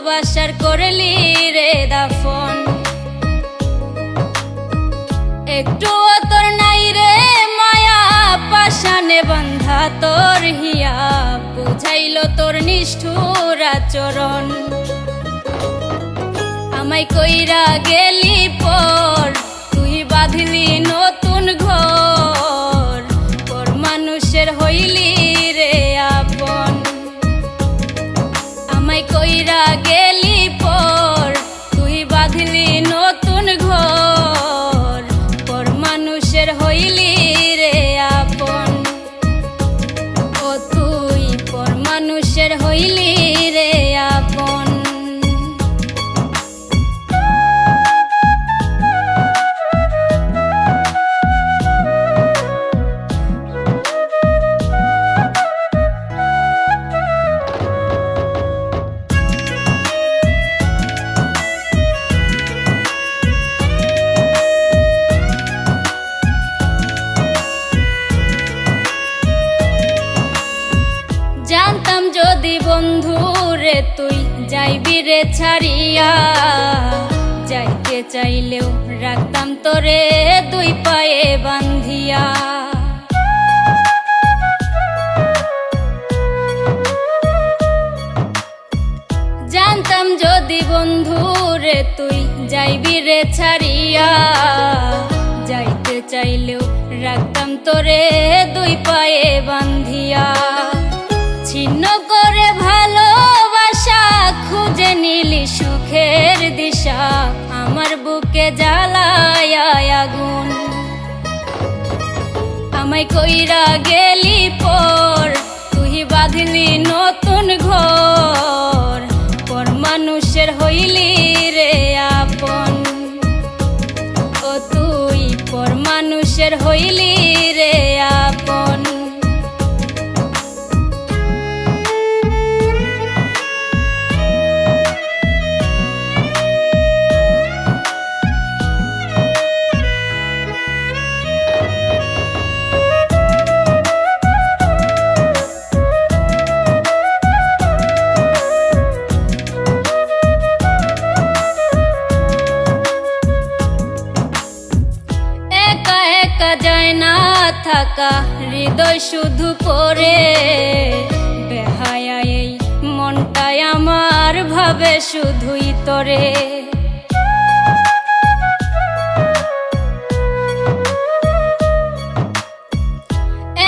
ভালোবাসার করলি রে দাফন। একটু তোর নাই রে মায়া পাশানে বান্ধা তোর হিয়া, বুঝাইল তোর নিষ্ঠুর আচরণ। আমায় কইরা গেলি পর তুই বাঁধলি নতুন ঘর, পর মানুষের হইলি রে আপন। আমায় কইরা গেলি পর তুই বাঁধলি নতুন ঘর, পর মানুষের হইলি রে আপন। ও তুই পর মানুষের হইলি রে আপন। জানতাম যদি বন্ধু রে তুই যাইবি রে ছাড়িয়া, যাইতে চাইলেও রাখতাম তোরে দুই পায়ে বান্ধিয়া। জানতাম যদি বন্ধু রে তুই যাইবি রে ছাড়িয়া, যাইতে চাইলেও রাখতাম তোরে দুই পায়ে বান্ধিয়া। ছিন্ন করে ভালোবাসা খুঁজে নিলি সুখের দিশা, আমার বুকে জ্বালায় আগুন। আমায় কইরা গেলি পর তুই বাঁধলি নতুন ঘর, পর মানুষের হইলি রে আপন। ও তুই পর মানুষের হইলি রে আপন। যায় না থাকা হৃদয় শুধু পড়ে, বেহায়া এই মনটাই আমার ভাবে শুধুই তোরে।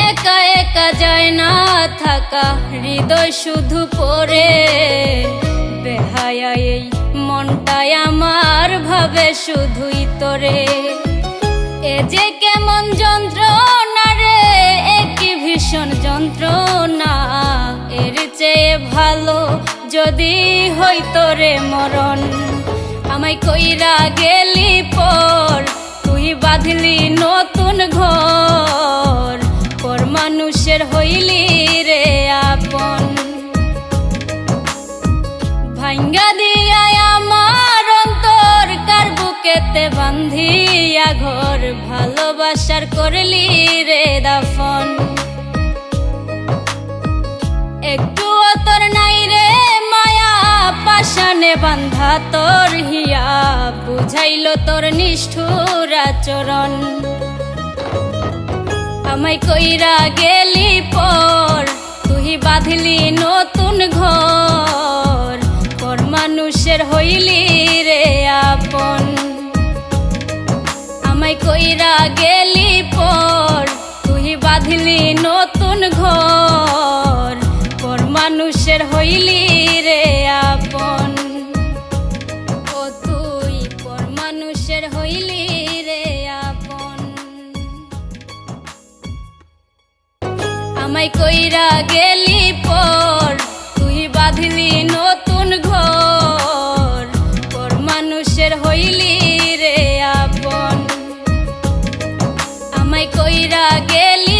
একা একা যায় না থাকা হৃদয় শুধু পড়ে, বেহায়া এই মনটাই আমার ভাবে শুধুই তোরে। এ যে কেমন যন্ত্রণা রে, একই ভীষণ যন্ত্রণা, এর চেয়ে ভালো যদি হইতো রে মরণ। আমায় কইরা গেলি পর তুই বাঁধলি নতুন ঘর, পর মানুষের হইলি রে আপন। ভাঙ্গা দিয়া আমার অন্তর কার বুকেতে বান্ধিয়া ঘর, ভালোবাসার করলি রে দাফন। একটু তোর নাই রে মায়া পাশানে বান্ধা তোর হিয়া, বুঝাইল তোর নিষ্ঠুর আচরণ। আমায় কইরা গেলি পর তুই বাঁধলি নতুন ঘর, পর মানুষের হইলি রে আপন। আমায় কইরা গেলি পর তুই বাঁধলি নতুন ঘর, পর মানুষের হইলি রে আপন। ও তুই পর মানুষের হইলি রে আপন। আমায় কইরা গেলি পর তুই বাঁধলি নতুন ঘর, পর মানুষের হইলি রে আপন। আমায় কইরা গেলি